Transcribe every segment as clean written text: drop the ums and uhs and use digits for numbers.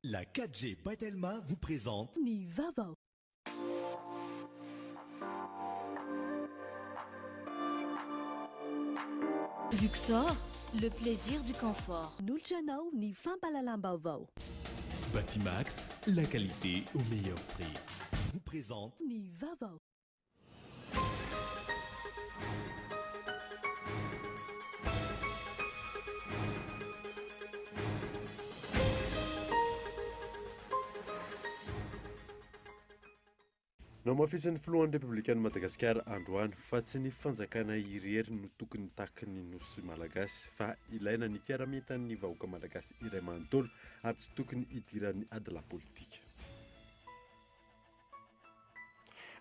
La 4G Patelma vous présente Ni Vava. Luxor, le plaisir du confort. Nulchanao ni Fampalalambavao. Batimax, la qualité au meilleur prix. Vous présente Ni Vava. Namafisany filohan'ny Republikan'ny Madagasikara androany fa tsy ny fanjakana irery no tokony takiny nosy malagasy fa ilaina ny fiarametan'ny vahoaka malagasy iray manontolo ary tsy tokony idiran'ny adila politika.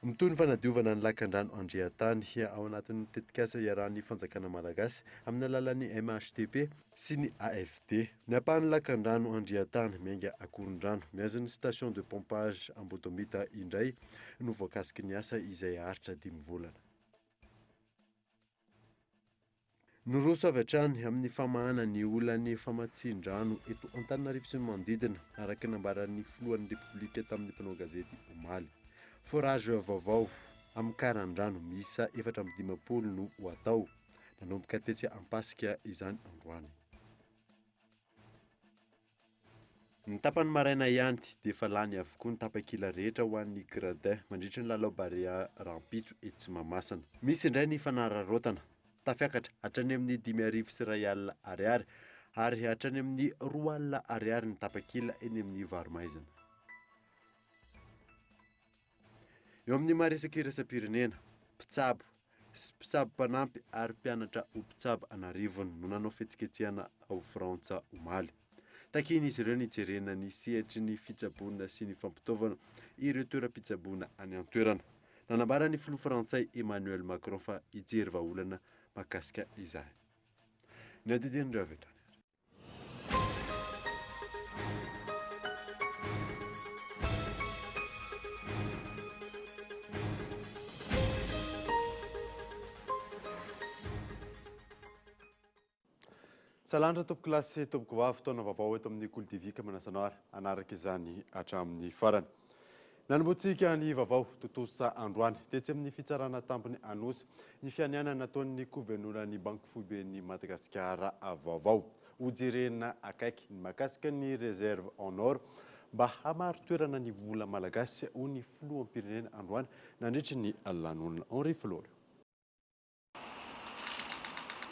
Mitony fanadiovana ny lakan-drano Andriantany ao anatin'ny tetikasa iarahan'ny fanjakana malagasy amin'ny alalan'ny MHTP sy ny AFD. Ny ampahan'ny lakan-drano Andriantany miainga akoron-drano miazon'ny station de pompage Ambotomita indray no voakasiky ny asa izay haritra 5 volana. Noroso avy hatrany amin'ny famahana ny olany famatsin-drano eto Antananarivo sy ny manodidina araka ny nambaran'ny filohan'ny Repoblika tamin'ny mpanao gazety Omaly. Forage vaovao amin'ny karan-drano miisa 450 no ho atao. Nanomboka tetsy ampasika izany androany. Ny tapany maraina ihany dia efa lany avokoa ny tapakila rehetra ho an'ny gradin mandritra ny lalao Barea Rampitso etsy Mahamasina. Misy indray ny fanararaotana tafiakatra hatrany amin'ny 5,100 ariary ary hatrany amin'ny 2 ariary ny tapakila eny amin'ny Varomaizana. Eo amin'ny maresaka iraisam-pirenena, mpitsabo sy mpitsabo mpanampy ary mpianatra ho mpitsabo anarivony no nanao fihetsiketsehana ao Frantsa Omaly. Takiny izy ireo nijerena ny sehatry ny fitsaboana sy ny fampitaovana ireo toeram-pitsaboana any an-toerana. Nanambara ny filoha Frantsay Emmanuel Macron fa hijery vahaolana mahakasika izany. Ny adidian'ireo avy hatrany. Salandra tompoko lasy tompoko vavy fotoana vaovao eto amin'ny Kolo TV ka manasanao ary anaraka izany hatramin'ny farany. Nanomboantsika ny vaovao totosa androany tetsy amin'ny fitsarana tampony Anosy ny fianiana nataon'ny governoran'ny Banky Foiben'ny Madagasikara vaovao. Hojerena akaiky ny mahakasika ny réserve en or mba hamaro toerana ny vola malagasy ho ny filoham-pirenena androany nandritry ny lanonana. Henri Flore.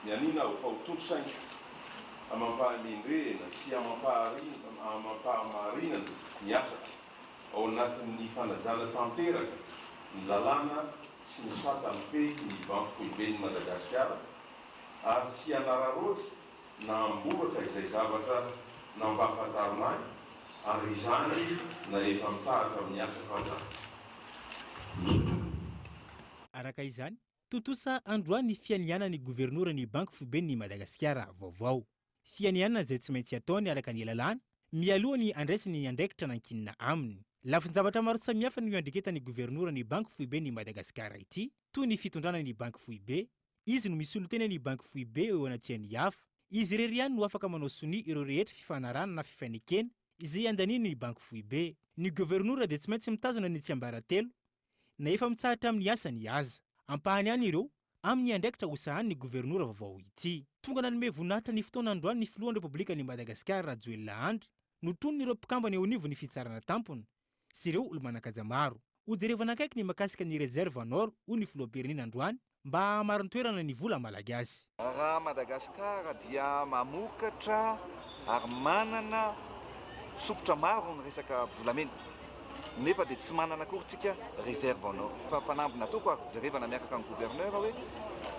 Mianina ho fahotolosaingy amampahalendrena sy amampahamarinana ny asa ao anatin'ny fanajana tanteraka ny lalàna sy ny sata mifehy ny Banky Foiben'ny Madagasikara ary tsy anararoatra na amboraka izay zavatra nampahafantaronay ary izany na efa mitsahatra amin'ny asa fanjaka. Araka izany, totosa androany fianiana ny governoran'ny Banky Foiben'ny Madagasikara vaovao. Fianiana izay tsy maintsy ataony araka ny lalàna, mialohany andraisiny ny andraikitra nankinina aminy. Lafin-javatra maro samihafa no iandreketan'ny governoran'ny Banky Foiben'ny Madagasikara ity, toy ny fitondrana ny Banky Foibe, izy no misolo tena ny Banky Foibe eo anatrehany hafa, izy irery ihany no afaka manao soni ireo rehetra fifanarana na fifainekena izay andaniny ny Banky Foibe. Ny governora dia tsy maintsy mitazona ny tsiambaratelo na efa mitsahatra amin'ny asany aza. Ampahany ihany ireo amin'ny andraikitra hosahan'ny governora vaovao ity. Tonga nanome voninahitra ny fotoana androany ny filohan'ny Repoblikan'ny Madagasikara Rajoelina Andry no tonony ireo mpikambana eo anivon'ny fitsarana tampony sy ireo olo-manan-kaja maro. Hojerevana akaiky ny mahakasika ny réserve en or ho ny filoham-pirenena androany mba hamaron'ny toerana ny vola malagasy. Raha Madagasikara dia mamokatra ary manana sopotra maro ny resaka volamena. Nefa dia tsy manana akory réserve en or. Fa fanamby nataoko ary jerevana miaraka amin'ny gouverneur hoe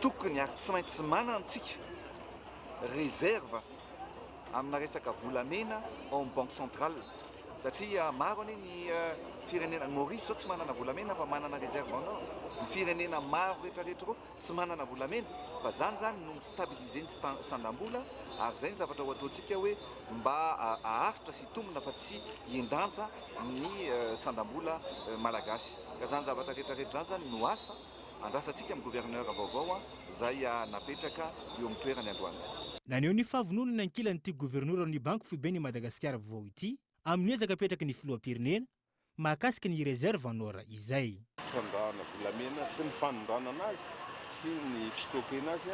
tokony ary tsy maintsy manantsika réserve amina resaka volamena en banque centrale. Satria maro any ny firenena Maurice zao tsy manana volamena fa manana réserve en or. Ny firenena maro rehetrarehetra koa tsy manana volamena fa zany no stabiliser ny sandam-bola ary zay ny zavatra ho ataontsika hoe mba aharitra sy tombona fa tsy hiendanja ny sandam-bola malagasy. Ka zany zavatra rehetrarehetra zany no asa andrasantsika amin'ny gouverneur vaovao zay napetraka eo amin'ny toerany androany. Naneo ny fahavononana ankilan'ity governoran'ny Banky Foiben'ny Madagasikara vaovao ity amin'ny ezaka apetraky ny filoham-pirenena mahakasika ny reserve nord izay. Fandrana volamena sy ny fanondrana anazy sy ny fistokena azy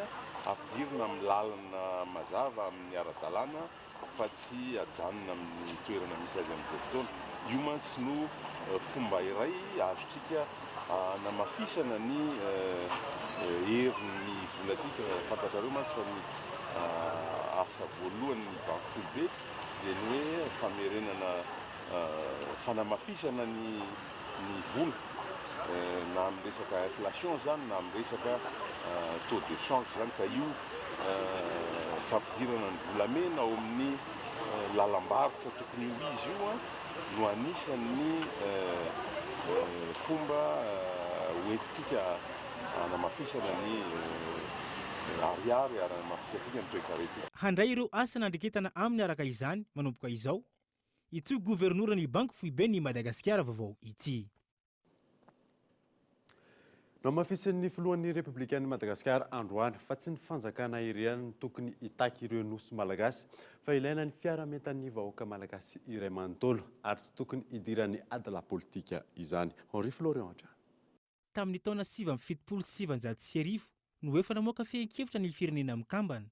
ampidirina amin'ny lalana mazava amin'ny ara-dalàna fa tsy ajanona amin'ny toerana misy azy amin'izao fotoana. Io mantsy no fomba iray azontsika namafisana ny herin'ny volatsika. Fantatrareo mantsy fa ny asa voalohan'ny banque foibe dia ny hoe famerenana fanamafisana ny vola na amin'ny resaka inflation zany na amin'ny resaka taux de change zany, ka io fampidirana ny volamena ao amin'ny lalam-barotra tokony ho izy io no anisan'ny fomba hoentintsika anamafisana ny ariary ary anamafisatsika ny toe-karetsika. Handray ireo asa nandriketana aminy araka izany manomboka izao ity governoran'ny banque foibe ny Madagasikara vaovao ity. Namafisin'ny filohan'ny Republikan'ny Madagasikara androany fa tsy ny fanjakana ireany tokony hitaky ireo nosy malagasy fa ilaina ny fiarametan'ny vahoaka malagasy iray manontolo ary tsy tokony hidiran'ny adala politika izany. Henri Florian. Tamin'ny taona 777 no efa namoaka fehinkevitra ny firenena mikambana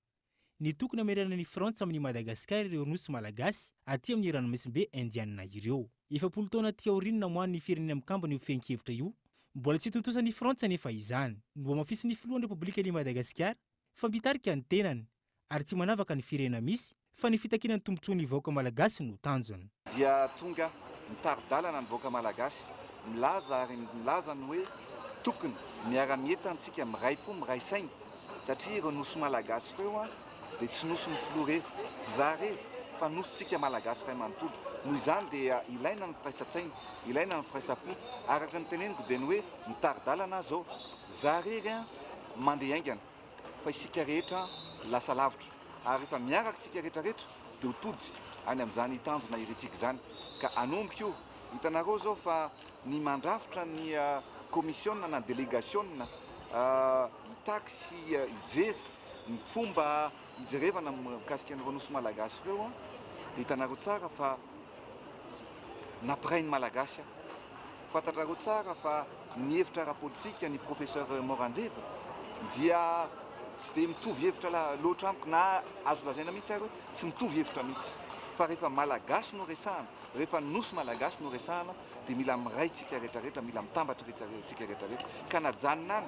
ny tokony hamerana ny Frantsa amin'ny Madagasikara ireo nosy malagasy aty amin'ny ranomasimbe Indiana ireo. Efa 10 taona ty aoriana namoahan'ny firenena mikambana io fehinkevitra io. Mbola tsy tontosan'ny Frantsa nefa izany no mafisin'ny filohan'ny Republikan'i Madagasikara fa mitarika ny tenany ary tsy manavaka ny firenena misy fa ny fitakinany tombontsoan'ny vahoaka malagasy no tanjony. Dia tonga mitardalana ny vahoaka malagasy milaza ary milaza ny hoe tokony miara-mietantsika miray fo miray saina satria ireo nosy malagasy ireo dia tsy nosy ny filoha rery zare fa nositsika malagasy ray manontolo. Noho izany dia ilaina ny firaisan-tsaina, ilaina ny firaisan-po. Araka ny teneniko dia ny hoe mitardalana zao zarery mandeha aingana fa isika rehetra lasa lavitra ary rehefa miaraka isika rehetrarehetra dia hotody any amin'izany tanjona irentsika izany ka anomboka io. Hitanareo zao fa ny mandrafitra ny komisiona na délégationna hitaky sy hijery ny fomba hijerevana mikasika an'ireo nosy malagasy ireo dia hitanareo tsara fa nampirainy malagasy fantatrareo tsara fa ny hevitra ara-politika ny professeur Moranjeva dia tsy dia mitovy hevitra loatra amiko na azo lazaina mihitsy ary tsy mitovy hevitra mihitsy fa rehefa malagasy no resahana, rehefa nosy malagasy no resahana dia mila miray tsika rehetrarehetra, mila mitambatra tsika rehetrarehetra ka najanona any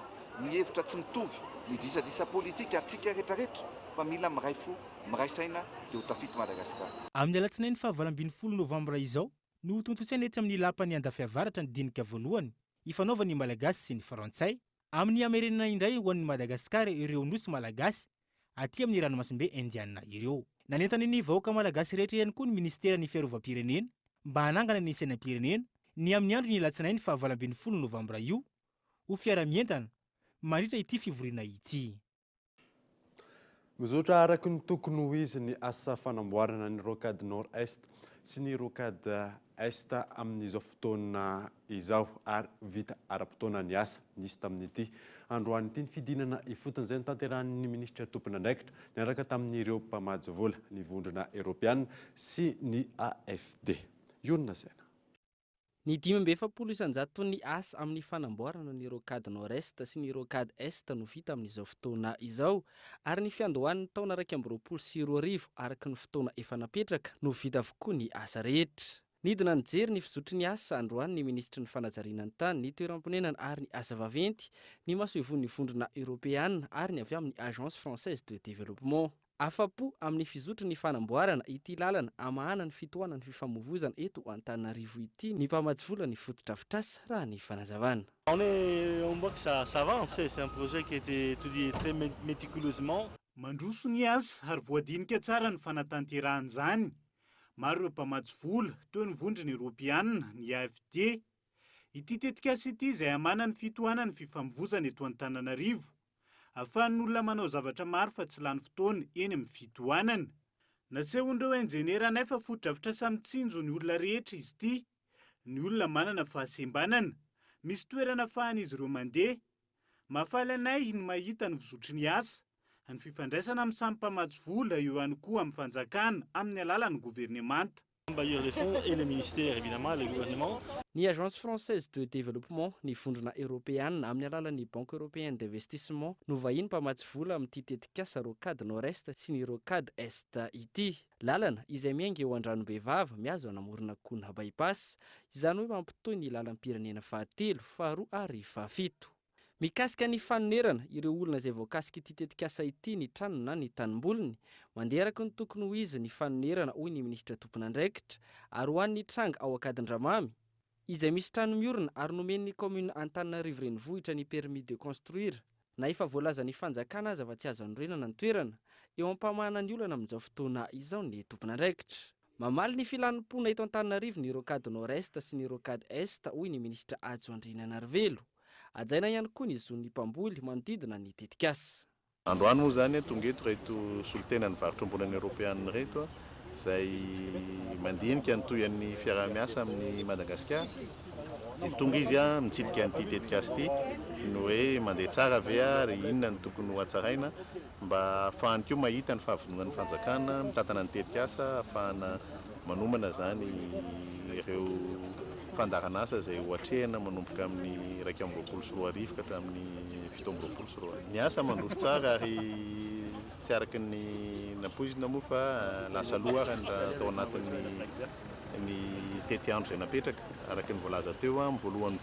ny hevitra tsy mitovy ny disadisa politika atsika rehetrarehetra fa mila miray fo miray saina dia ho tafity Madagasikara. Amin'ny alatsinainy 17 Novambra izao no tontosaina etsy amin'ny lapan'ny andafiavaratra ny dinika voalohany ifanaovan'ny malagasy sy ny frantsay amin'ny amerenana indray ho an'ny Madagasikara ireo nosy malagasy aty amin'ny ranomasimbe Indiana ireo. Nanentany ny vahoaka malagasy rehetra ihany koa ny ministeran'ny fiarovam-pirenena mba hanangana ny sainam-pirenena ny amin'ny andro ny alatsinainy 17 Novambra io ho fiara-mientana mandritra ity fivoriana ity. Mizotra araka ny tokony ho izy ny asa fanamboarana ny rocade nord-est sy ny rocade est amin'izao fotoana izao ary vita ara-potoana ny asa nisy tamin'ity androany ity ny fidinana ifoton'izay ny tanterahan'ny ministra tompon'andraikitra niaraka tamin'ireo mpamady vola ny vondrona Europiana sy ny AFD. Iona Sena. Ny 570 ny asa amin'ny fanamboarana ny rocade nord-est sy ny rocade est no vita amin'izao fotoana izao ary ny fiandohan'ny taona 2024 araka ny fotoana efa napetraka no vita avokoa ny asa rehetra. Nidina nijery ny fizotry ny asa androany ny ministry ny fanajariana ny tany, ny toeram-ponenana ary ny asa vaventy, ny masoivon'ny vondrona Europeana ary ny avy amin'ny Agence Française de Développement. Afapo amin'ny fizotry ny fanamboarana ity lalana amahana ny fitohanana ny fifamoivoizana eto Antananarivo ity ny mpamady vola ny fotodrafitrasa raha ny fanazavana. On voit que ça avance, c'est un projet qui a été étudié très méticuleusement. Mandroso ny asa ary voadinika tsara ny fanatanterahana izany. Maro ireo mpamady vola toy ny vondrona Europiana, ny AFD. Ity tetika asa ity izay amana ny fitohanana ny fifamoivoizana eto Antananarivo. Ahafahan'ny olona manao zavatra maro fa tsy lany fotoana eny amin'ny fitohanana. Nasehon'ireo enjenera nefa fotodrafitrasa mitsinjo ny olona rehetra izy ity. Ny olona manana fahasembanana, misy toerana ahafahan'izy ireo mandeha. Mahafaly anay ny mahita ny fizotry ny asa, ny fifandraisana amin'ny samy mpamady vola eo ihany koa amin'ny fanjakana amin'ny alalan'ny governemanta. Bailleurs des fonds et les ministères, évidemment, les gouvernements. Ny agence française de développement ny vondrona européenne amin'ny alalan'ny banque européenne d'investissement no vahiny mpamatsy vola amin'ity tetikasa rocade nord-est sy ny rocade est ity. Lalana izay miainga eo an-dranobevava miazo hanamorona kona bypass, izany hoe mampitohy ny lalam-pirenena fahatelo, faharoa ary fahafito. Mikasika ny fanonerana ireo olona izay voakasika ity tetikasa ity ny tranony na ny tanimbolony, mandeha araka ny tokony ho izy ny fanonerana hoy ny ministra tompon'andraikitra, ary ho an'ny tranga ao Akadindramamy izay misy trano miorina ary nomen'ny commune Antananarivo renivohitra ny permis de construire. Na efa voalaza ny fanjakana aza fa tsy azo anorenana ny toerana eo am-pamahana ny olana amin'izao fotoana izao ny tompon'andraikitra. Mamaly ny filanim-pona eto Antananarivo ny rocade nord-est sy ny rocade est hoy ny ministra Ajo Andriana Narvelo. Ajaina ihany koa ny zon'ny mpamboly manodidina ny tetikasa. Androany moa zany tonga eto reto solitena ny varotra ambonany Europeanina reto izay mandinika ny toyan'ny fiaraha-miasa amin'ny Madagasikara. Tonga izy mitsidika an'ity tetikasa ity no hoe mandeha tsara ve ary inona ny tokony ho hatsaraina mba ahafahany koa mahita ny fahavononan'ny fanjakana mitantana ny tetikasa ahafahana manomana zany ireo fandarana asa izay hoatrehana manomboka amin'ny 2024 ka hatramin'ny 2024. Ny asa mandroso tsara ary tsy araky ny napoizina moa fa lasa loha ary tao anatin'ny tety andro izay napetraka araky ny voalaza teo amin'ny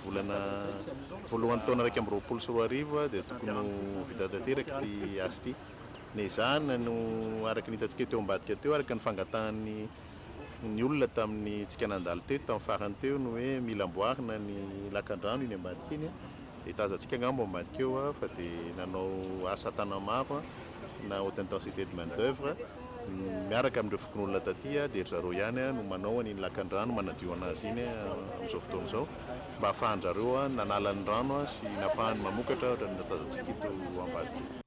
voalohan'ny taona 2024 dia tokony ho vita tanteraka ity asa ity. Ny izany no araky ny hitantsika teo ambadika teo araky ny fangatahan'ny ny olona tamin'ny tsika nandalo teto tamin'ny farany teo no hoe mila amboarina ny lakan-drano iny ambadika iny dia tazantsika ngambo ambadika eo fa dia nanao asa tana maro na haute intensité de main d'œuvre miaraka amin'ireo fokon'olona taty dia zareo ihany no manao an'iny lakan-drano manadio anazy iny amin'izao fotoana izao mba ahafahan-jareo nanala ny rano sy nahafahany mamokatra ohatra ny tazantsika eto ambadika.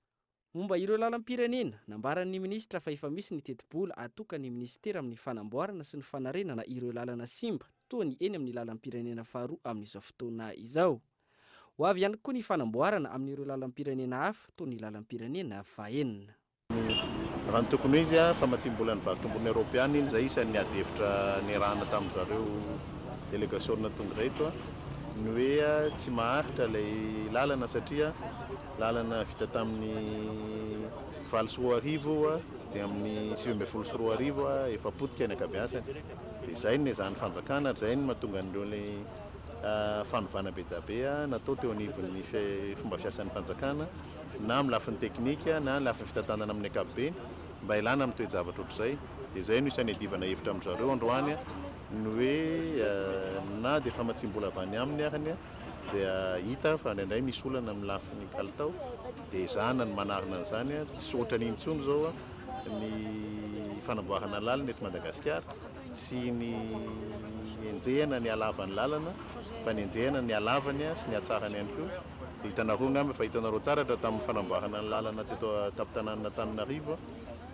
Momba ireo lalam-pirenena, nambaran'ny ministra fa efa misy ny teti-bola atokany ministera amin'ny fanamboarana sy ny fanarenana ireo lalana simba toa ny eny amin'ny lalam-pirenena faharoa amin'izao fotoana izao. Ho avy ihany koa ny fanamboarana amin'ireo lalam-pirenena hafa toa ny lalam-pirenena fahaenina. Raha ny tokony izy famatsim-bola ny varotra ambony Europeanina iny izay isan'ny adevitra nirahana tamin'izareo délégationna tonga reto ny hoe tsy maharitra ilay lalana satria lalana vita tamin'ny 7 dia amin'ny 7 efa potika ny ankabeazany. Dia izay ny izany fanjakana izay ny mahatonga an'ireo fanovana be da be natao teo anivon'ny fomba fiasan'ny fanjakana na amin'ny lafiny teknika na amin'ny lafiny fitantanana amin'ny ankapobeny mba ilana amin'ny toe-javatra ohatr'izay. Dia izay no isan'ny adivana hevitra amin'izareo androany ny hoe na dia famatsim-bola avy any aminy arany dia hita fa indraindray misy olana amin'ny lafiny kalitao dia izana ny manarina an'izany tsy ohatran'iny intsony izao ny fanamboarana lalana eto Madagasikara tsy ny enjehana ny halavany lalana fa ny enjehana ny halavany sy ny hatsarany ihany koa. Dia hitanareo ngamba fa hitanareo taratra tamin'ny fanamboarana ny lalana teto tampon-tanàna Antananarivo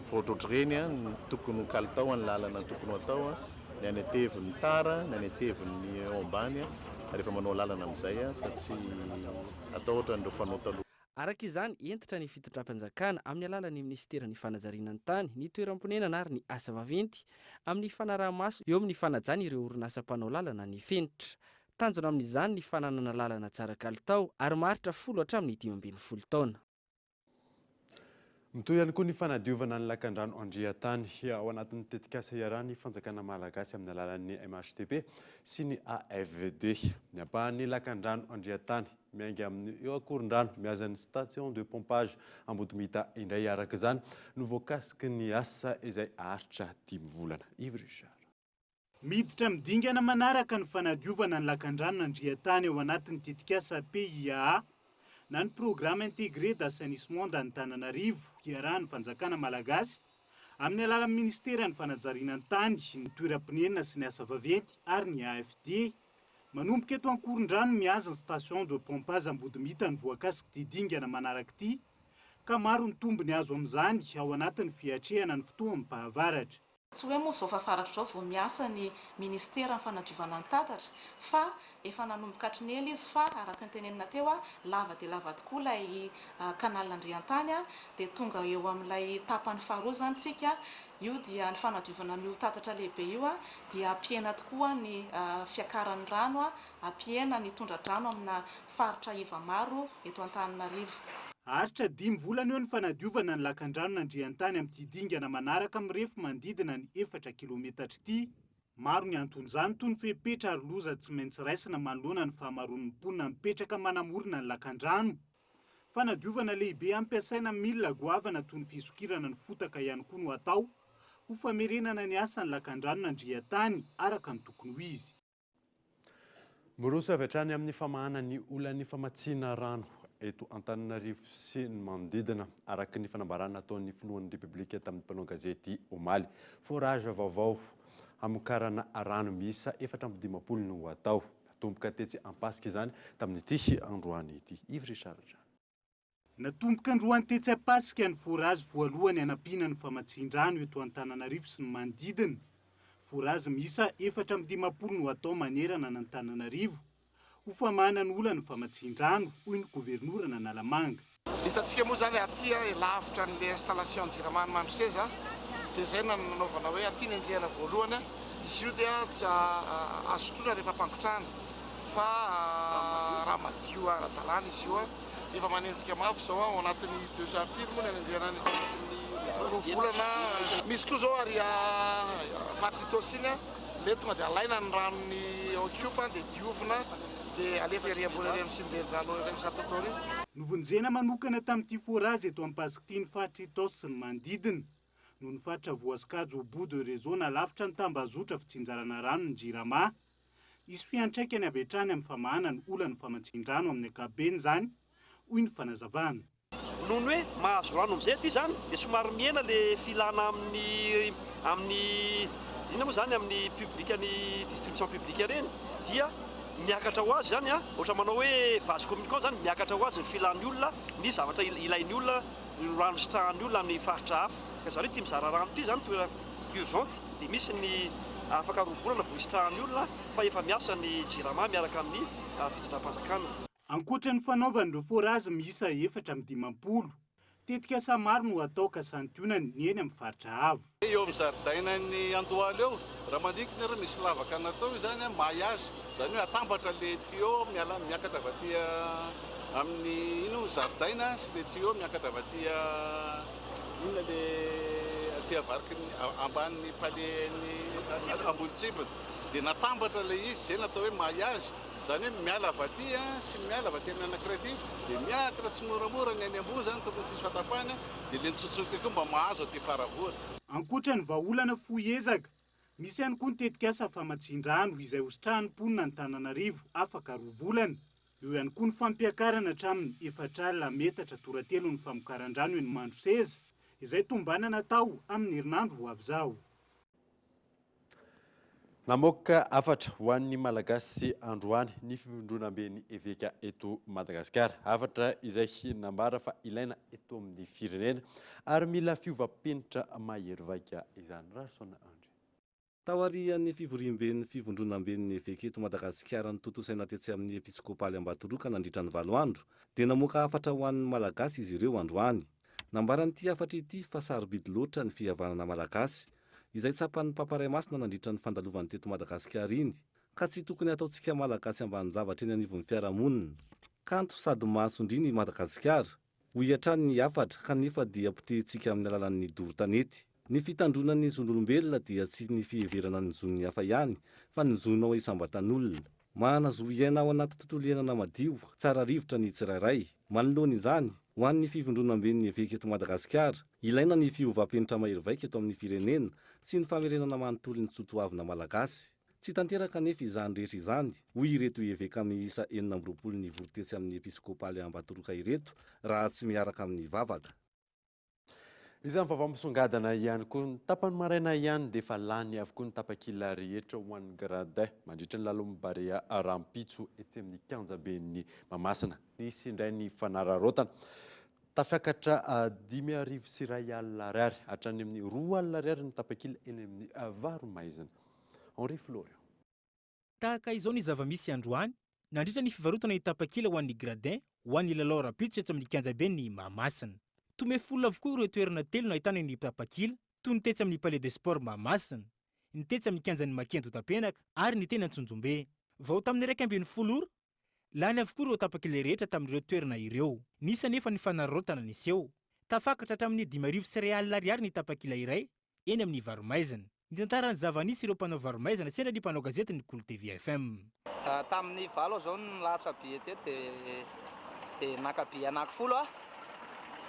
fa ohatrohatr'ireny ny tokony kalitao ny lalana tokony atao ny any ateviny tara ny any ateviny ao ambany rehefa manao lalana amin'izay fa tsy atao ohatran'ireo fanao taloha. Araka izany entitra ny fitondram-panjakana amin'ny alalan'ny ministeran'ny fanajariana ny tany, ny toeram-ponenana ary ny asa vaventy amin'ny fanaraha-maso eo amin'ny fanajana ireo orinasa mpanao lalana ny fenitra. Tanjona amin'izany ny fananana lalana tsara kalitao ary maharitra 10 hatramin'ny 15 taona. Mitoy ihany koa ny fanadiovana ny lakan-drano Andriatany ao anatin'ny tetikasa iarahany fanjakana malagasy amin'ny alalan'ny MHTP sy ny AFVD. Ny ampahan'ny lakan-drano Andriatany miainga amin'ny eo akoron-drano miazan'ny station de pompage Ambotomita indray araka izany no voakasiky ny asa izay aharitra 10 volana. Yves Richard. Miditra midingana manaraka ny fanadiovana ny lakan-drano Andriatany ao anatin'ny tetikasa PIA na ny programme intégré d'assainissement d'Antananarivo iarahan'ny fanjakana malagasy amin'ny alalan'ny ministeran'ny fanajariana ny tany, ny toeram-ponenana sy ny asa vaventy ary ny AFD manomboka eto ankoron-drano miazana station de pompage Ambotomita ny voakasiky didingana manaraka ity ka maro ny tombony azo amin'izany ao anatin'ny fiatrehana ny fotoan'ny pahavaratra. tsy hoe moa zao fa faratra zao vao miasa ny ministera ny fanadiovana ny tatatra fa efa nanomboka hatrinely izy fa araka ny tenenina teo a lava dia lava tokoa ilay kanal Andriantany a dia tonga eo amin'ilay tapany faharoa zany tsika io dia ny fanadiovana n'io tatatra lehibe io a dia ampiena tokoa ny fiakaran'ny rano a ampiena ny tondra-drano amina faritra Ivamaro eto Antananarivo. Aritra 5 volana eo ny fanadiovana ny lakan-drano n'Andriantany amin'ity dingana manaraka mirefy manodidina ny 4 kilometatra ity. Maro ny anton'izany toy ny fepetra ary loza tsy maintsy raisina manoloana ny fahamaroan'ny mponina mipetraka manamorona ny lakan-drano. Fanadiovana lehibe ampiasaina milina goavana toy ny fisokirana ny fotaka ihany koa no atao ho famerenana ny asan'ny lakan-drano n'Andriantany araka ny tokony ho izy. Miroso avy hatrany amin'ny famahana ny olana famatsiana rano eto Antananarivo sy ny manodidina araka ny fanambarana nataon'ny filohan'ny Repoblika tamin'ny mpanao gazety Omaly. Forage vaovao amokarana rano miisa 420 no atao. Natomboka tetsy Ampasika izany tamin'ity androany ity. Yves Richard. Natomboka androany tetsy Ampasika ny forage voalohany hanampiana ny famatsian-drano eto Antananarivo sy ny manodidina. Forage miisa 420 no atao manerana ny Antananarivo. Ho famahana ny olana ny famatsian-drano hoy ny gouvernoura Analamanga. Hitantsika moa zany aty lavitra n'ilay installation Jirama Mandroseza dia izay nanaovana hoe aty ny anjehana voalohany izy io dia tsy azotrona rehefa ampangotrahana fa raha madio ara-dalàna izy io dia efa manenjika mafy zao ao anatin'ny 200 firme ny anjehana ny volana. Misy koa zao ary vatritossiny le tonga dia alaina ny ranony ocupa dia diovina dia alefa eriambony ary amin'ny simberin-drano eny Satotori. Novonjena manokana tamin'ity forage eto Ampasika ity ny faritra Itaosy sy ny manodidina noho ny faritra Voasikajo Bout de Réseau nalavitra ny tambazotra fitsinjarana rano ny Jirama. Isy fiantraikany avy hatrany amin'ny famahana ny olana famatsian-drano amin'ny ankapobeny zany hoy ny fanazavana. Noho ny hoe mahazo rano amin'izay aty zany dia somary miena le filana amin'ny ina moa zany amin'ny publika ny distribution publique reny dia miakatra ho azy zany ohatra manao hoe vase communicant zany miakatra ho azy ny filan'ny olona ny zavatra ilain'ny olona ny rano sitrahan'ny olona amin'ny faritra hafa ka zany hoe tia mizara rano ity zany toerana urgente dia misy ny afaka rovolana vao isitrahan'ny olona fa efa miasa ny Jirama miaraka amin'ny fitondram-panjakana. Ankoatra ny fanaovan'ireo forage miisa 420 tetika sa maro no atao ka santionany ny eny amin'ny faritra avo. Eo amin'ny zaridaina ny Andohalo eo raha mandikina ireo misy lavaka natao izany maillage zany hoe atambatra le tuyau miakatra avy aty amin'ny ino zaridaina sy le tuyau miakatra avy aty inona le aty avariky ambanin'ny palais ambony tsipiny dia natambatra le izy zay natao hoe maillage zany hoe miala avy aty sy miala avy aty amin'ny anankiray aty dia miakatra tsy moramora ny any ambony zany tokony tsisy fatapahana dia le nitsotsotra koa mba mahazo aty faravoana. Ankoatra ny vahaolana foezaka misy ihany koa ny tetikasa famatsian-drano izay hositrahan'ny mponina Antananarivo afaka 2 volana. Eo ihany koa ny fampiakarana hatramin'ny 4 metatra toratelo ny famokaran-drano eny Mandroseza izay tombana natao amin'ny herinandro ho avy zao. Namoaka afatra ho an'ny malagasy androany ny fivondronam-ben'ny eveka eto Madagasikara. Afatra izay nambara fa ilaina eto amin'ny firenena ary mila fiovam-penitra mahery vaika izany. Rasona Andry. Taorian'ny fivoriam-ben'ny fivondronam-ben'ny eveka eto Madagasikara ny totosaina tetsy amin'ny episkopaly Ambatoroka nandritra ny 7 andro dia namoaka afatra ho an'ny malagasy izy ireo androany. Nambaran'ity afatra ity fa sarobidy loatra ny fihavanana malagasy izay tsapan'ny pamparay masina nandritra ny fandalovan'ny teto Madagasikara iny ka tsy tokony ataontsika malagasy ambanin-javatra eny anivon'ny fiarahamonina. Kanto sady mahasondriny Madagasikara ho hiatrany ny afatra kanefa dia potehintsika amin'ny alalan'ny doro-tanety. Ny fitandronan'ny zon'olombelona dia tsy ny fiheverana ny zon'ny hafa ihany fa ny zonao isambatan'olona. Manazo iaina ao anaty tontolo iainana madio, tsara rivotra ny tsirairay. Manoloana izany, ho an'ny fivondronam-ben'ny eveka eto Madagasikara, ilaina ny fiovam-penitra mahery vaika eto amin'ny firenena sy ny famerenana manontolo ny tsotoavina malagasy. Tsy tanteraka nefa izany rehetra izany, hoy ireto eveka miisa 420 ny vorotetsy amin'ny episkopaly Ambatoroka ireto raha tsy miaraka amin'ny vavaka. Izany vaovao misongadana ihany koa ny tapany maraina ihany dia fa lany avokoa ny tapakila rehetra ho an'ny gradin mandritra ny lalom-barea Rampitso etsy amin'ny kianjaben'ny Mahamasina. Nisy indray ny fanararotana. tafiakatra 5,000 ariary hatrany amin'ny 2 ariary ny tapakila eny amin'ny varomaizina. Henri Florian. Tahaka izao ny zava-misy androany nandritra ny fivarotana ny tapakila ho an'ny gradin ho an'ny lalao rapitso etsy amin'ny kianjabe ny Mahamasina. Tomefolona avokoa ireo toerana telo no ahitana ny tapakila toy ny tetsy amin'ny Palais des Sports Mahamasina, ny tetsy amin'ny kianjan'ny Makento Tapenaka ary ny teny Antsonjombe. Vao tamin'ny 1,20 ora lany avokoa ireo tapakila rehetra tamin'ireo toerana ireo. Nisy anefa ny fanararaotana niseho. Tafakatra hatramin'ny 5,000 ariary ny tapakila iray eny amin'ny varomaizina. Ny tantarany zava-nisy ireo mpanao varomaizina sendra ny mpanao gazety ny Kolo TV FM. Tamin'ny valo zao ny latsabe teto dia nakabe anankifolo ah,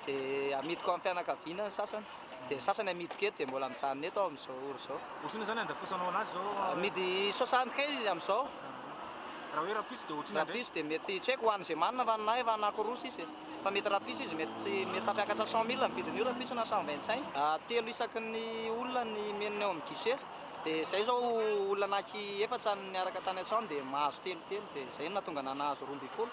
dia amidiko amin'ny fianakaviana ny sasany, dia sasany amidiko eto dia mbola mitsanina eto amin'izao ora izao. Ohatriny zany andafosanao anazy zao? Amidy 75 izy amin'izao. Raha hoe rapitso dia ohatriny rapitso dia mety tsy haiko ho an'izay manina vaninahy va anankoroa izy. Fa mety rapitso izy mety afiakatra 100,000 ny vidiny io rapitso na 125. Telo isaky ny olona ny menina eo amin'ny guichet. Dia izay zao olona anaky efatsa ny niaraka tany an-trano dia mahazo telotelo dia izay no nahatonga nahazo 12.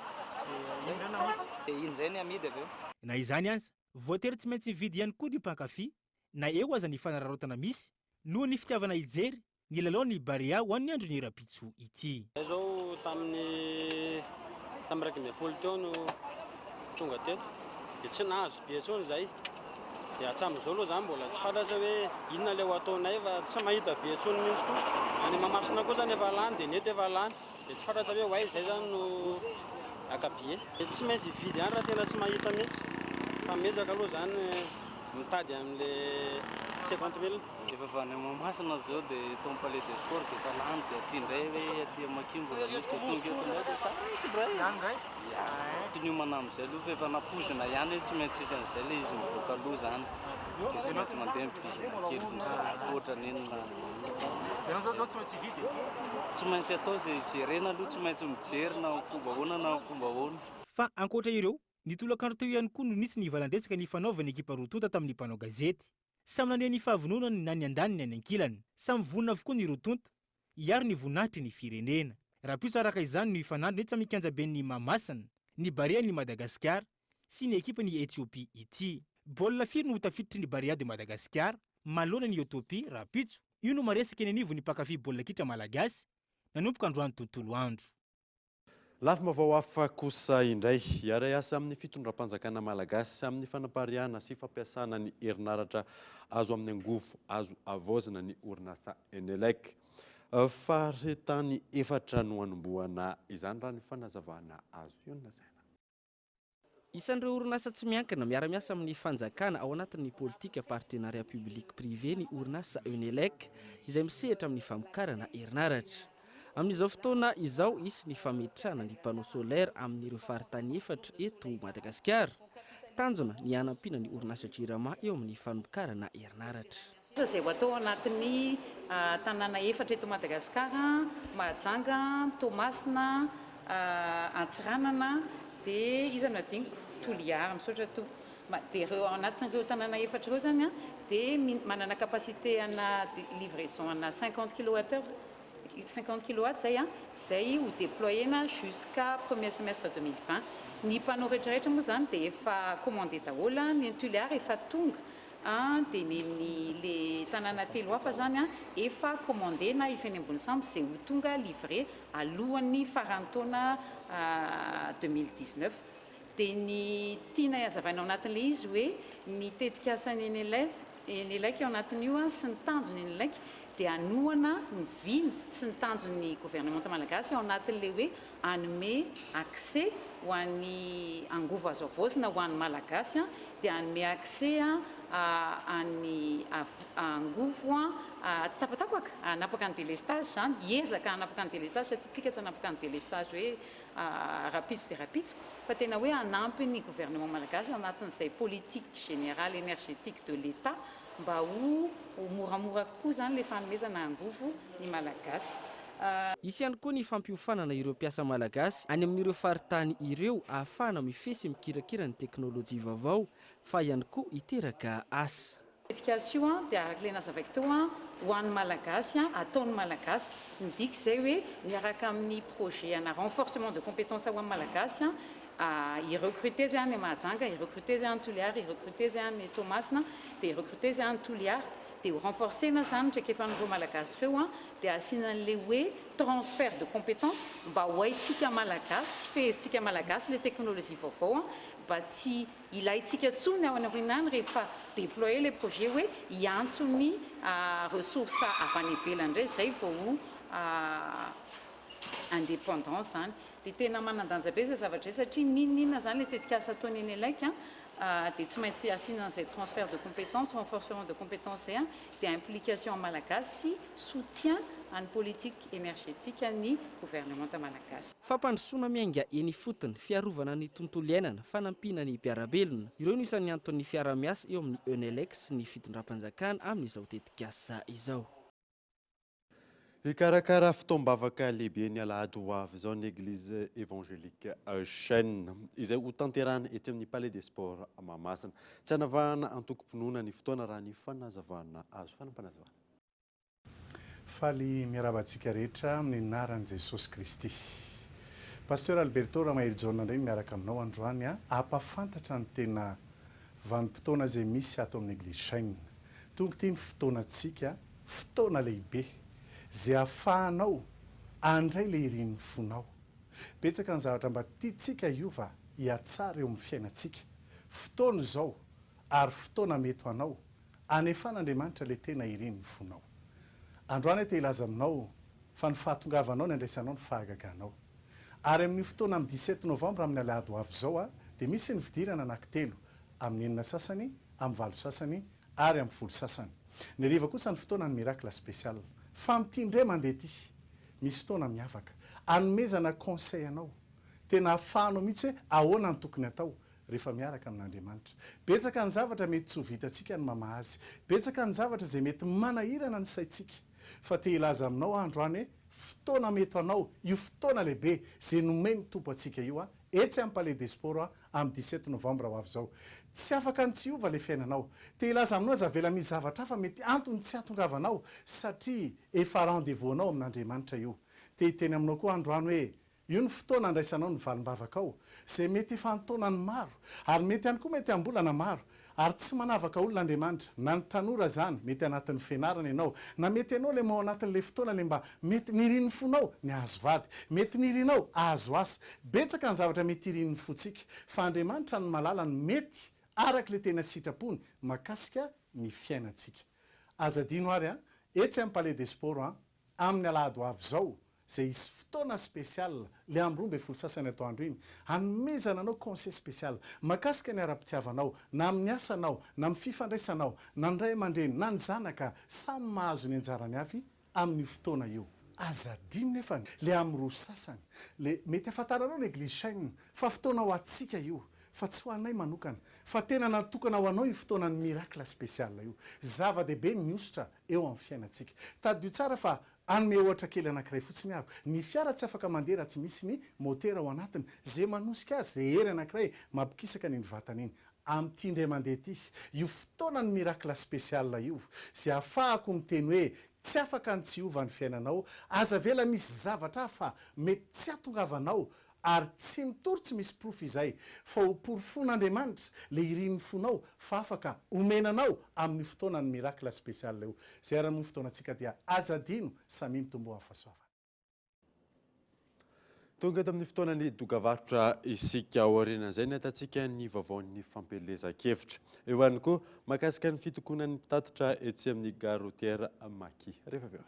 Dia iny izay ny amidy avy eo. Na izany aza, voatery tsy maintsy mividy ihany koa ny mpankafy na eo aza ny fanararaotana misy noho ny fitiavana hijery ny lalao ny Barea ho an'ny andro ny rapitso ity. Izao tamin'ny 1,20 teo no tonga teto dia tsy nahazo be intsony izay. Dia hatramin'izao aloha zany mbola tsy fantatra hoe inona ilay ho ataonay fa tsy mahita be intsony mihitsy koa. Any Mahamasina koa zany efa lany dia ny eto efa lany dia tsy fantatra hoe hoay izay zany no akabe. Tsy maintsy vidy ihany raha tena tsy mahita mihitsy. Fa mezaka aloha zany mitady amin'ilay 50,000. Efa avy any Mahamasina zao dia eto amin'ny Palais des Sports dia efa lany dia aty indray hoe aty Makim mbola misy dia tonga eto indray dia taray. Tinomana amin'izay aloha fa efa napozina ihany hoe tsy maintsy isy an'izay ilay izy mivoaka aloha zany. Dia tsy maintsy mandeha mibizina kely ohatra n'inona. Dia zao tsy maintsy vidy? Tsy maintsy atao izay jerena aloha, tsy maintsy mijery na fomba ahoana na fomba ahoana. Fa ankoatra ireo, ny tolakandro teo ihany koa no nisy ny valandretsaka ny fanaovan'ny ekipa rotonta tamin'ny mpanao gazety. Samy naneho ny fahavononany na ny andaniny any ankilany. Samy vonona avokoa ny rotonta hiaro ny voninahitry ny firenena. Rapitso araka izany no ifanandro etsy amin'ny kianjaben'ny Mahamasina, ny Barea ny Madagasikara sy ny ekipa ny Etiopia ity. Baolina firy no tafiditry ny Barea de Madagasikara manoloana ny Etiopia rapitso. Io no maresaka eny anivon'ny mpankafy baolina kitra malagasy nanomboka androany tontolo andro. Lafim-baovao hafa kosa indray hiara asa amin'ny fitondram-panjakana malagasy amin'ny fanampariana sy fampiasana ny herinaratra azo amin'ny angovo azo avaozana ny orinasa Enelec. Faharetany efatra no anomboana izany raha ny fanazavana azo io ny lazaina. Isan'ireo orinasa tsy miankina miara-miasa amin'ny fanjakana ao anatin'ny politika partenariat public privé ny orinasa Enelec izay misehatra amin'ny famokarana herinaratra. Amin'izao fotoana izao isy ny fametrahana ny panneau solaire amin'ireo faritany efatra eto Madagasikara. Tanjona ny hanampiana ny orinasa Jirama eo amin'ny famokarana herinaratra. Izay ho atao anatin'ny tanàna efatra eto Madagasikara, Mahajanga, Toamasina, Antsiranana dia iza no adiniko Toliara misaotra to. Dia ireo anatin'ireo tanàna efatra ireo zany dia manana capacité ana livraison ana 50 kWh 50 kW zay ho déployena jusqu'à premier semestre 2020. Ny panneau rehetrarehetra moa zany dia efa commandé daholo, ny Toliara efa tonga. Dia le tanàna telo hafa zany efa commandé na ifeny ambony sambo izay ho tonga livré alohan'ny faran'ny taona 2019. Dia ny tiana hazavaina ao anatin'ilay izy hoe ny tetika asan'ny Enelec ao anatin'io sy ny tanjon'ny Enelec dia anohana ny viny sy ny tanjon'ny gouvernement malagasy ao anatin'ilay hoe anome accès ho an'ny angovo azo avaozina ho an'ny malagasy dia anome accès any angovo tsy tapatapaka anapaka ny délestage zany, hiezaka anapaka ny délestage satria tsika tsy anapaka ny délestage hoe rapitso dia rapitso fa tena hoe anampy ny gouvernement malagasy anatin'izay politique générale énergétique de l'État mba ho moramora kokoa zany le fanomezana angovo ny malagasy. Isy ihany koa ny fampiofanana ireo mpiasa malagasy any amin'ireo faritany ireo ahafahana mifesy mikirakira ny teknôlôjia vaovao fa ihany koa hiteraka asa. Éducation dia araka ilay nazavaiko teo ho an'ny malagasy ataon'ny malagasy midika izay hoe miaraka amin'ny projet ana renforcement de compétence ho an'ny malagasy irecruter zay any Mahajanga, irecruter zay any Toliara, irecruter zay any Tomasina, dia irecruter zay any Toliara, dia ho renforcena zany ndraiky efa nireo malagasy ireo dia asiana an'le hoe transfert de compétence mba ho haitsika malagasy fehezintsika malagasy le teknolojia vaovao mba tsy ilaintsika tsony ao anarinany rehefa déployer le projet hoe hiantso ny ressource avy any ivelany indray zay vao ho indépendance zany dia tena manandanja be zay zavatra satria ninona zany le tetikasa ataony eny alaika dia tsy maintsy asiana an'izay transfert de compétence renforcement de compétence zay dia implication malagasy soutien any politique énergétique ny gouvernement malagasy. Fampandrosoana miainga eny fotony fiarovana ny tontolo iainana fanampina ny mpiarabelona ireo no isan'ny antony fiara-miasa eo amin'ny ENELEX ny fitondram-panjakana amin'izao tetikasa izao. Ikarakara fitombavaka lehibe ny alahady ho avy izao ny église évangélique Chaîne izay ho tanterahana ety amin'ny palais des sports Mahamasina tsy hanavahana antokom-pinoana ny fotoana raha ny fanazavana azo fanampanazavana. Faly miarabantsika rehetra amin'ny anaran'i Jesosy Kristy. Pasteur Alberto Ramaeljon indray miaraka aminao androany ampafantatra ny tena vanim-potoana izay misy ato amin'ny église Chaîne. Tonga ity ny fotoanantsika fotoana lehibe zay ahafahanao andray le irin'ny fonao. Betsaka ny zavatra mba tiantsika iova hiatsara eo amin'ny fiainantsika. Fotoana izao ary fotoana mety ho anao anefan'Andriamanitra le tena irin'ny fonao. Androany te ilaza aminao fa ny fahatongavanao ny andraisanao ny fahagaganao. Ary amin'ny fotoana amin'ny 17 novambra amin'ny alahady ho avy izao dia misy ny fidirana anankitelo amin'ny 9 sasany, amin'ny 8 sasany ary amin'ny 10 sasany. Ny hariva kosa ny fotoana ny miracle spécial. Fa mitindray mandeha ity misy fotoana miavaka anomezana conseil anao tena ahafahanao mihitsy hoe ahoana ny tokony atao rehefa miaraka amin'Andriamanitra. Betsaka ny zavatra mety tsy ho vitantsika ny mamaha azy, betsaka ny zavatra izay mety manahirana ny saintsika, fa te ilaza aminao androany hoe fotoana mety anao io fotoana lehibe izay nomeny tompo antsika io etsy amin'ny palais des sports amin'ny 17 novambra ho avy izao. Tsy afaka ny tsy hiova le fiainanao. Te ilaza aminao zavela misy zavatra hafa mety antony tsy hahatongavanao satria efa rendez-vous anao amin'Andriamanitra io. Te hiteny aminao koa androany hoe io ny fotoana andraisanao ny valim-bavaka ao izay mety efa antaonany maro ary mety ihany koa mety ambolana maro ary tsy manavaka olon'Andriamanitra na ny tanora zany mety anatin'ny fianarana ianao na mety ianao le mao anatin'le fotoana le mba mety nirin'ny fonao ny azo vady mety nirinao azo asa betsaka ny zavatra mety irin'ny fontsika fa Andriamanitra ny malala ny mety araka le tena sitrapony makasika ny fiainantsika. Azadino ary etsy amin'ny palais des sports amin'ny alahady ho avy izao zay isy fotoana spécial le amin'ny 12 sasany atoandro iny hanomezana anao conseil spécial makasika ny ara-pitiavanao na amin'ny asanao na amin'ny fifandraisanao na ny ray aman-dreny na ny zanaka samy mahazo ny anjarany avy amin'ny fotoana io. Azadino nefa le amin'ny 2 sasany le mety afantaranao l'église Chaîne fa fotoana ho atsika io fa tsy ho anay manokana fa tena natokana ho anao io fotoana ny miracle spécial io zava-dehibe miositra eo amin'ny fiainantsika. Tadio tsara fa anome ohatra kely anankiray fotsiny avy ny fiara tsy afaka mandeha raha tsy misy ny motera ao anatiny zay manosika azy zay hery anankiray mampikisaka ny vatany iny amin'ity indray mandeha ity io fotoana ny miracle spécial io zay ahafahako miteny hoe tsy afaka ny tsy hiova ny fiainanao aza vela misy zavatra fa mety tsy hahatongavanao ary tsy mitory tsy misy proof izay fa ho porofon'Andriamanitra le irin'ny fonao fa afaka omenanao amin'ny fotoana ny miracle spécial io zay ary amin'ny fotoanantsika dia azadino samy mitombo amin'ny fahasoavana. Tonga tamin'ny fotoanany dokavarotra isika ao aoriana izay ny atantsika ny vaovaon'ny fampelezan-kevitra. Eo ihany koa mahakasika ny fitokonan'ny mpitatitra etsy amin'ny gare routière Maki. Rehefa avy eo.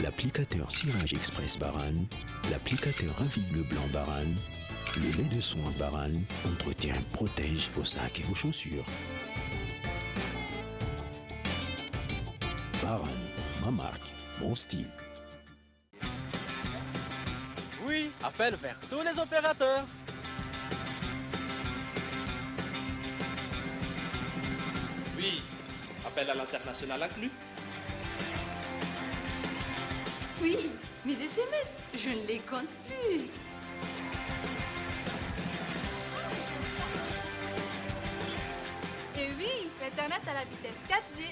l'applicateur Cirage Express Baran, l'applicateur Ravi Bleu Blanc Baran, le lait de soin Baran entretient, protège vos sacs et vos chaussures. Baran, ma marque, mon style. Oui, appel vers tous les opérateurs. Oui, appel à l'international inclus. Oui, mes SMS, je ne les compte plus. Et oui, Internet à la vitesse 4G.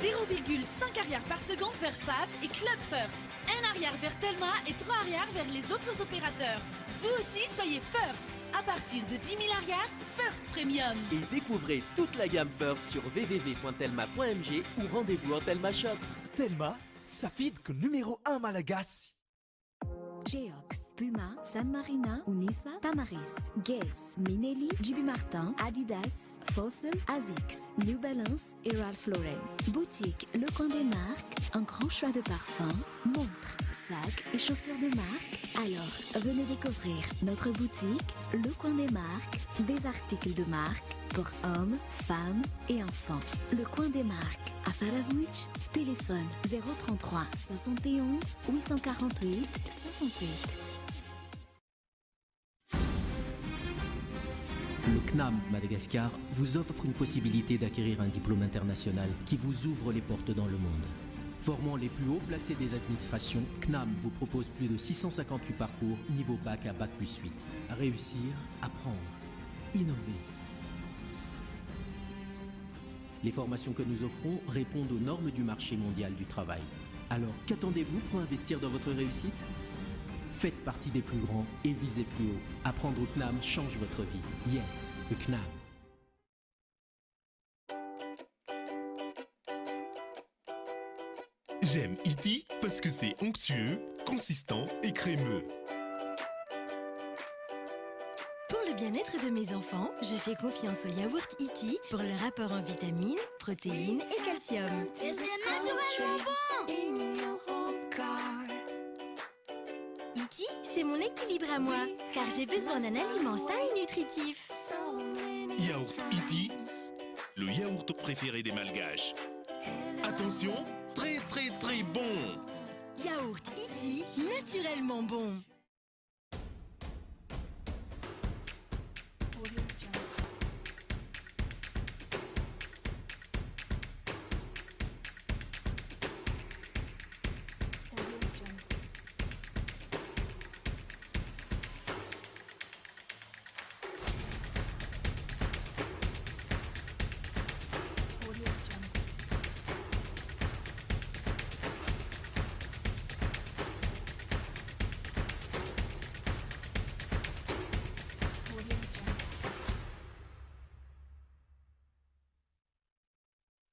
0,5 arrière par seconde vers FAF et Club First. 1 arrière vers Telma et 3 arrière vers les autres opérateurs. Vous aussi, soyez First. À partir de 10 000 arrières, First Premium. Et découvrez toute la gamme First sur www.telma.mg ou rendez-vous en Telma Shop. Telma, ça fit que numéro 1 Malagasy. Geox, Puma, San Marina, Unisa, Tamaris, Guess, Minelli, JB Martin, Adidas, Fossil, Asics, New Balance et Ralph Lauren. Boutique Le Coin des Marques, un grand choix de parfums, montres, sacs et chaussures de marque. Alors, venez découvrir notre boutique Le Coin des Marques, des articles de marque pour hommes, femmes et enfants. Le Coin des Marques, à Faravouch, téléphone 033 71 848 68. Le CNAM Madagascar vous offre une possibilité d'acquérir un diplôme international qui vous ouvre les portes dans le monde. Formant les plus hauts placés des administrations, CNAM vous propose plus de 658 parcours niveau bac à bac plus 8. Réussir, apprendre, innover. Les formations que nous offrons répondent aux normes du marché mondial du travail. Alors qu'attendez-vous pour investir dans votre réussite ? Faites partie des plus grands et visez plus haut. Apprendre au CNAM change votre vie. Yes, le CNAM. J'aime Iti parce que c'est onctueux, consistant et crémeux. Pour le bien-être de mes enfants, je fais confiance au yaourt Iti pour leur apport en vitamines, protéines et calcium. C'est naturellement bon! Iti, c'est mon équilibre à moi, car j'ai besoin d'un aliment sain et nutritif. Yaourt Iti, le yaourt préféré des Malgaches. Attention, très très très bon. Yaourt Iti, naturellement bon.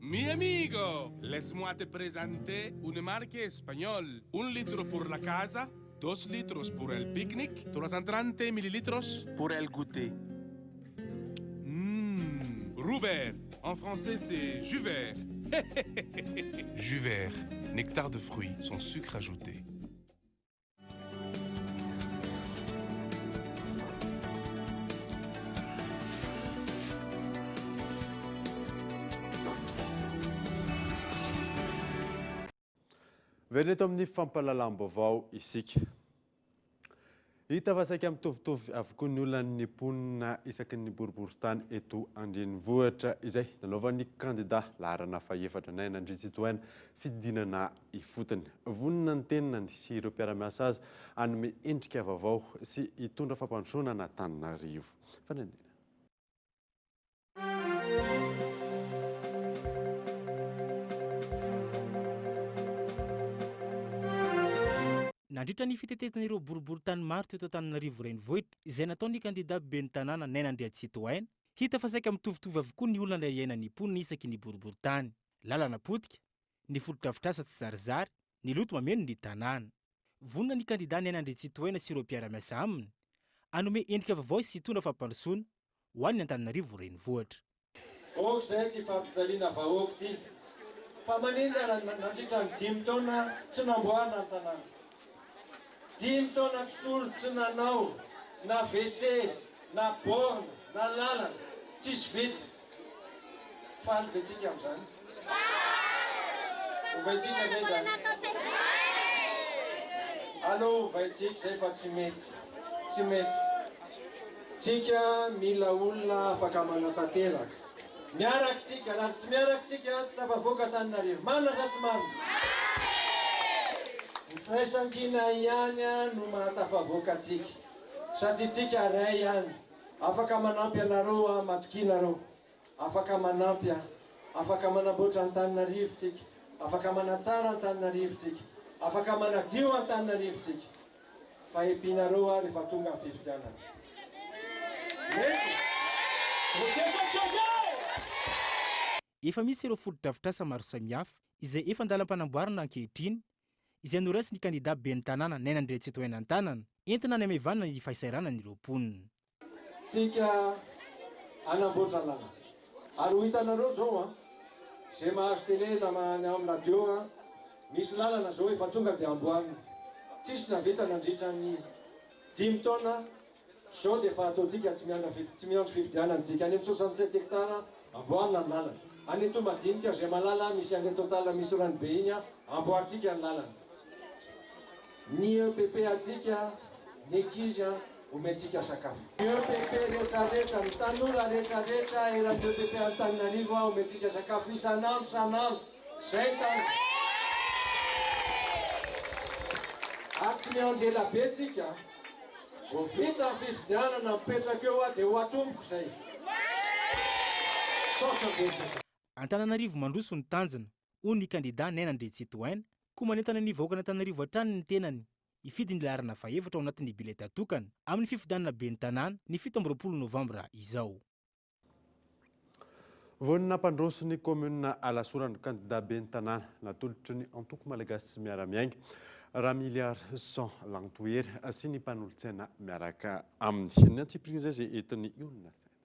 Mi amigo, laisse-moi te présenter une marque espagnole. 1 litre pour la casa, 2 litros pour el pique-nique, 330 millilitros pour el goûter. Roubert, en français c'est jus vert. Jus vert, nectar de fruits, sans sucre ajouté. Veleta amin'ny fampalalam-baovao isika. Hita fa saika mitovitovy avokoa ny olona ny mponina isaky ny boriboritany eto andrenivohitra izay nanaovan'ny kandida laharana faefatra nay nandritsitoaina fidinana ifotony. Vonina ny tenina sy ireo mpiara-miasa azy anome endrika vaovao sy hitondra fampandrosoana na Antananarivo. Fanadina. Nandritra ny fitetetan'ireo boriboritany maro teto Antananarivo renivohitra izay nataon'ny kandida ben'ny tanàna Naina Andriatsitoaina, hita fa saika mitovitovy avokoa ny olona indray iaina ny mponina isaky ny boriboritany. Lalana potika, ny foto-drafitrasa tsy zarizary, ny loto mameno ny tanàna. Vonina ny kandida Naina Andriatsitoaina sy ireo mpiara-miasa aminy, anome endrika vaovao sy hitondra fampandrosoana ho an'ny Antananarivo renivohitra. Oka izay ty fampijaliana vahoaka ty. fa manindra nandritra ny 5 taona tsy namboarina ny tanàna. 5 taona tontolo tsy nanao na WC na borne na lalana tsisy vita. Faly vetsika amin'izany. Ovaitsika ve zany? Allo ovaitsika zay fa tsy mety. Tsy mety. Tsika mila olona afaka manatanteraka. Miaraka tsika, raha tsy miaraka tsika tsy tafavoaka Antananarivo. Marina sa tsy marina? Ny firaisan-kina ihany no mahatafavoaka tsika. Satria tsika ray ihany. Afaka manampy anareo matokinareo. Afaka manampy, afaka manamboatra Antananarivo tsika. Afaka manatsara Antananarivo tsika. Afaka manadio Antananarivo tsika. Fa epinareo rehefa tonga ny fifidianana. Efa misy ireo foto-drafitrasa maro samihafa izay efa andalam-panamboarana ankehitriny izay noraisy ny kandidat ben'ny tanàna Nainandria Tsethoena Antanana entina ny amevana ny fahasairana ireo mponina. Tsika anamboatra lalana. Ary ho hitanareo zao zay mahazo télé na amin'ny radio misy lalana zao efa tonga dia amboarina. Tsisy navita nandritra ny 5 taona zao dia efa ataontsika tsy miandro fifidianantsika. Any amin'ny 67 hectara amboarina ny lalana. Any Tomadinika zay malala misy engrais total misy rano be iny amboaritsika ny lalana. Ny EPP atsika ny ekizy omentsika sakafo. Ny EPP rehetrarehetra, ny tanora rehetrarehetra eran'ny EPP Antananarivo omentsika sakafo isanandro. Zay tany. Ary tsy miandro ela be tsika. Vao vita ny fifidianana mipetraka eo dia ho atomboko zay. Saotra betsaka. Antananarivo mandroso ny tanjona, hoy ny kandidat Nainandria Tsethoena, koa manentana ny vahoaka Antananarivo hatrany ny tenany hifidy ny laharana fahaefatra ao anatin'ny bileta tokana amin'ny fifidianana ben'ny tanàna ny 17 novambra izao. Voany nampandroso ny commune Alasora ny candidat ben'ny tanàna natolotry ny antoko malagasy miara-miainga Ramiliar San Lantoery sy ny mpanolotsaina miaraka amin'ny antsiprizy izay entiny iolona saina.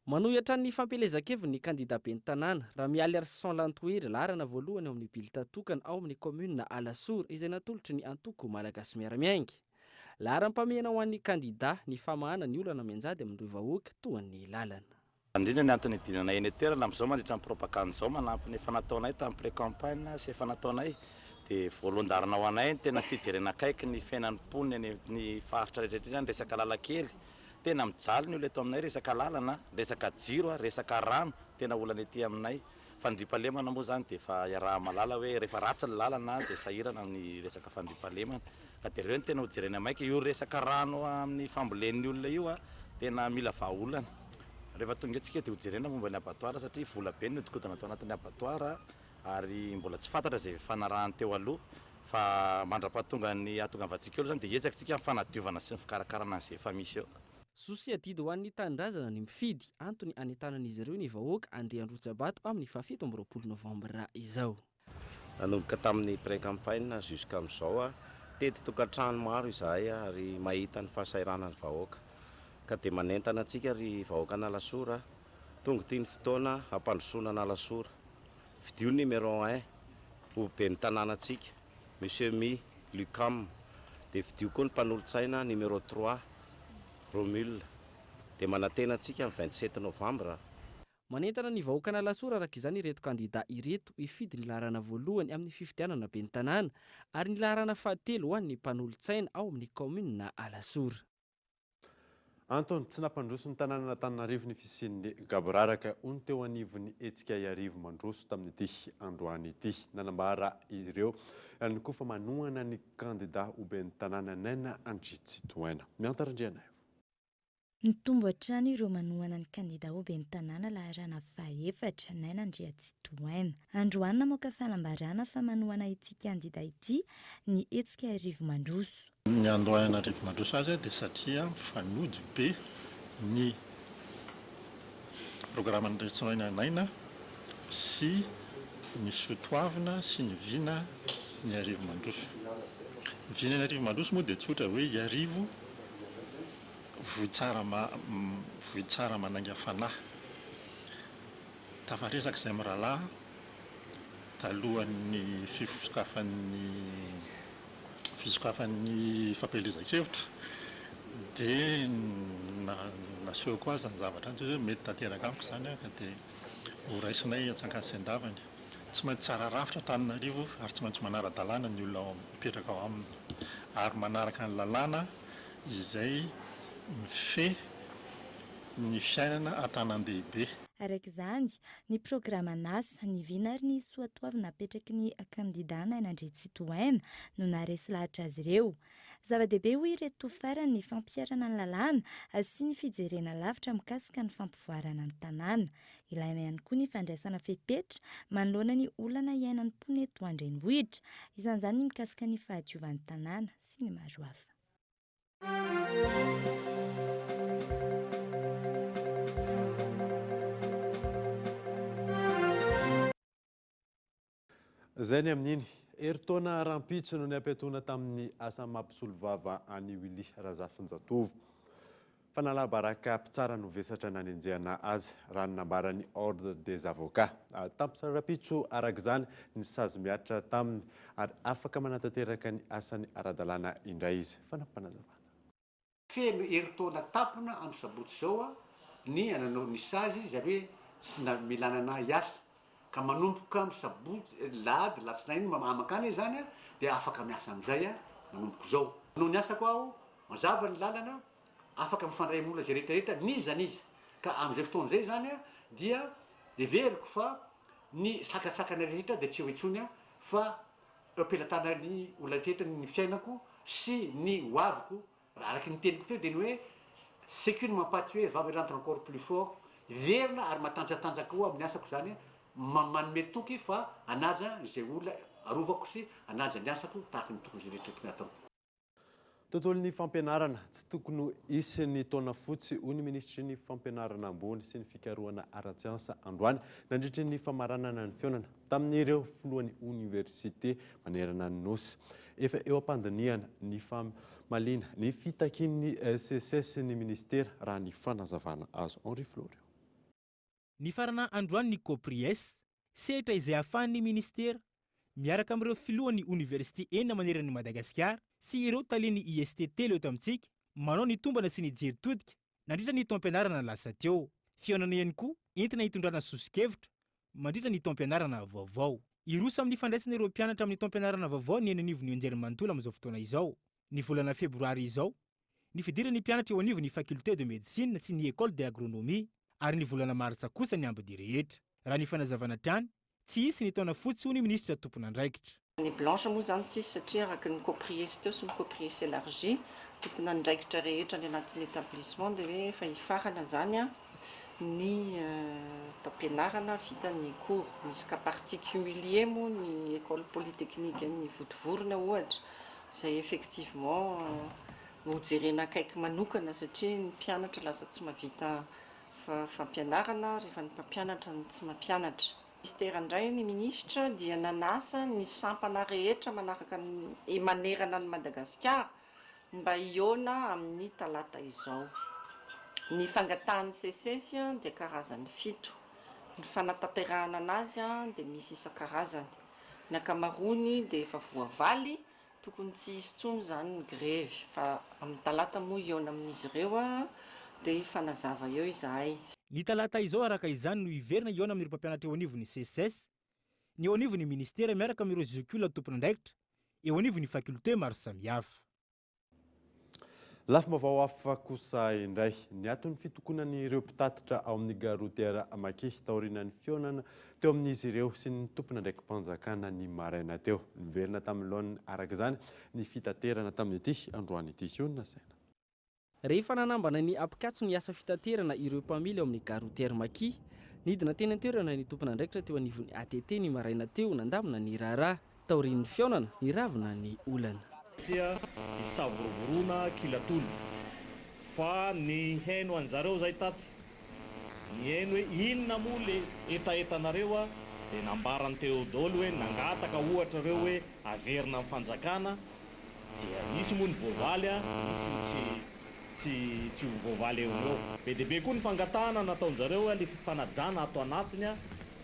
Manohitra ny fampelezan-keviny ny kandidat ben'ny tanàna Ramiliar San Lantoery laharana voalohany ao amin'ny bileta tokana ao amin'ny commune Alasora izay natolotry ny antoko malagasy miara-miainga. Laharam-pamehana ho an'ny kandidat ny famahana ny olana mianjady amin'ireo vahoaka toa ny lalana. Indrindra ny antony dinanay eny toerana amin'izao mandritra ny propagande izao manampy ny efa nataonay tamin'ny pré-campagne sy efa nataonay dia voalohan-darina ho anay tena fijerena akaiky ny fiainan'ny mponina ny faritra rehetrarehetra ny resaka lalakely. Tena mijaly ny olona eto aminay resaka lalana, resaka jiro, resaka rano tena olana ety aminay. Fandriampahalemana moa zany dia efa iaraha malala hoe rehefa ratsy ny lalana dia sahirana amin'ny resaka fandriampahalemana. Ka dia ireo tena ho jerena maika io resaka rano amin'ny fambolen'ny olona io tena mila vahaolana. Rehefa tonga antsika dia ho jerena momba ny abattoir satria vola be ny hodikotina atao anatin'ny abattoir ary mbola tsy fantatra izay fanarahany teo aloha fa mandra-pahatonga ny atonga vatsika eo zany dia hiezaka tsika fanadiovana sy ny fikarakarana izay efa misy eo. Sosi adidy ho an'ny tanindrazana ny mifidy antony anentanan'izy ireo ny vahoaka andeha androtsy-bato amin'ny 17 novambra izao. Nanomboka tamin'ny pré-campagne jusqu'à amin'izao tety tokantrano maro izahay ary mahita ny fahasairana ny vahoaka ka dia manentana antsika ry vahoaka Analasora tonga ty ny fotoana hampandrosoana Analasora. Vidio numéro 1 ho ben'ny tanànantsika Monsieur Mi Lucam dia vidio koa ny mpanolotsaina numéro 3 Romule dia manantena antsika amin'ny 27 novambra. Manentana ny vahoaka Analasora araka izany ireto kandidat ireto hifidy ny laharana voalohany amin'ny fifidianana ben'ny tanàna ary ny laharana fahatelo ho an'ny mpanolotsaina ao amin'ny commune Alasora. Antony tsy nampandroso ny tanàna Antananarivo ny fisian'ny gaboraraka ony teo anivony etsika iarivo mandroso tamin'ity androany ity nanambara ireo ihany koa fa manohana ny kandidat ho ben'ny tanàna Nainandria Tsethoena. Miantarandriana Nitombo hatrany ireo manohana ny kandidat ho ben'ny tanàna laharana fahaefatra Nainandria Tsethoena. Androany namoaka fanambarana fa manohana ity kandidat ity ny etsika iarivo mandroso. Ny androana arivo mandroso azy dia satria fanojo be ny programan'ny Tsethoena Naina sy ny sotoavina sy ny vina ny arivo mandroso. Vina ny arivo mandroso moa dia tsotra hoe iarivo vohitsara mananga fanahy. Tafaresaka izay mirahalahy talohan'ny fisokafan'ny fampelezan-kevitra dia naseho koa azy ny zavatra antsy hoe mety tanteraka amiko izany ka dia horaisinay atsankany sy andavany tsy maintsy tsara rafitra Antananarivo ary tsy maintsy manara-dalàna ny olona mipetraka ao aminy ary manaraka ny lalàna izay mife ny fiainana an-tanan-dehibe. Araka izany ny programa nasa ny vina ary ny soatoavina apetraky ny kandidana eny Andriantsitohaina no naresy lahatra azy ireo. Zava-dehibe hoy ireto farany ny fampiarana ny lalàna sy ny fijerena lavitra mikasika ny fampivoarana ny tanàna. Ilaina ihany koa ny fandraisana fepetra manoloana ny olana iainan'ny mponety ho andrenivohitra, isan'izany mikasika ny fahadiovan'ny tanàna sy ny maro hafa. Zay ny amin'iny eritaona rampitso no niapetona tamin'ny asa mampisolo vava any Willy Razafinjatovo. Fanalabaraka mpitsara no vesatra nanenjehana azy raha nambarany ordre des avocats. Tampitsara rampitso araka izany ny sazy miatra taminy ary afaka manatanteraka ny asany ara-dalàna indray izy. Fanampanazavana. Feno eritaona tampona amin'ny sabotsy zao ny ananao ny sazy zary hoe tsy milana na hiasa. Ka manomboka amin'ny sabotsy lahady latsinainy mamakany zany dia afaka miasa amin'izay manomboka zao. Noho ny asako aho mazava ny lalana afaka mifandray amin'olona zay rehetrarehetra niza ka amin'izay fotoana zay zany dia everiko fa ny sakasakana rehetra dia tsy ho itsony fa ampelatana ny olona rehetra ny fiainako sy ny hoaviko araky ny teniko teo dia ny hoe c'est qu'une mampaty hoe va me rendre encore plus fort verina ary matanjatanjaka koa amin'ny asako zany manome toky fa anaja izay olona arovako sy anaja ny asako tahaka ny tokony zay rehetra tokony atao. Tontolon'ny fampianarana tsy tokony hisy ny taona fotsy hoy ny ministry ny fampianarana ambony sy ny fikarohana ara-tsiansa androany nandritra ny famaranana ny fionana tamin'ireo filohan'ny université manerana ny nosy. Efa eo am-pandiniana ny famalina ny fitakin'ny SSS ny ministera raha ny fanazavana azo Henri Florio. Ny farana androany ny Copries sehatra izay ahafahan'ny ministera miaraka amin'ireo filohan'ny université eny maneran'ny Madagasikara sy ireo talian'ny ISTT leo tamintsika manao ny tombana sy ny jeritodika nandritra ny taom-pianarana lasa teo. Fionana ihany koa entina hitondrana sosikevitra mandritra ny taom-pianarana vaovao. Irosa amin'ny fandraisana ireo mpianatra amin'ny taom-pianarana vaovao ny anivon'ny anjerimanontolo amin'izao fotoana izao. Ny volana febroary izao ny fidiran'ny mpianatra eo anivon'ny faculté de médecine sy ny école d'agronomie ary ny volana martsa kosa ny ambody rehetra. Raha ny fanazavana trany tsy hisy ny taona fotsy ho ny ministra tompon'andraikitra. Ny blanche moa zany tsy satria araka ny copries teo sy ny copries élargie tompon'andraikitra rehetra ny anatin'ny établissement dia hoe efa hifarana zany ny tampianarana vita ny cours misy ka partie cumulée moa ny école polytechnique ny votovorona ohatra izay effectivement ho jerena akaiky manokana satria ny mpianatra lasa tsy mahavita fampianarana rehefa ny mpampianatra ny tsy mampianatra. Ministera indray ny ministra dia nanasa ny sampana rehetra manaraka ny manerana ny Madagasikara mba hiona amin'ny talata izao. Ny fangatahan'ny CSS dia karazany 7. Ny fanatanterahana anazy dia misy isan-karazany. Ny ankamaroany dia efa voavaly tokony tsy hisy intsony zany ny grevy fa amin'ny talata moa hiona amin'izy ireo dia fanazava eo izahay. Ny talata izao araka izany no hiverina iona amin'ny mpampianatra eo anivon'ny CSS, ny eo anivon'ny ministera miaraka amin'ireo zokiola tompon'andraikitra, eo anivon'ny faculté maro samihafa. Lafim-baovao hafa kosa indray ny atony fitokonan'ireo mpitatitra ao amin'ny gare routière Amaky taorinan'ny fionana teo amin'izy ireo sy ny tompon'andraiki-mpanjakana ny maraina teo. Niverina tamin'ny laoniny araka izany ny fitaterana tamin'ity androany ity hiona saina. Rehefa nanambana ny apikatso ny asa fitaterana ireo mpamily ao amin'ny gare routière Maky, nidina teny an-toerana ny tompon'andraikitra teo anivon'ny ATT ny maraina teo nandamina ny raharaha taorian'ny fionana ny ravina ny olana. Tia isavorovorona kilatolo fa ny heno an'zareo zay tato ny heno hoe inona moa le etaetanareo dia nambarany teo dolo hoe nangataka ohatra reo hoe averina amin'ny fanjakana dia misy moa ny voavaly misy tsy ho voavaly eo be dia be koa ny fangatahana nataon'zareo le fifanajana ato anatiny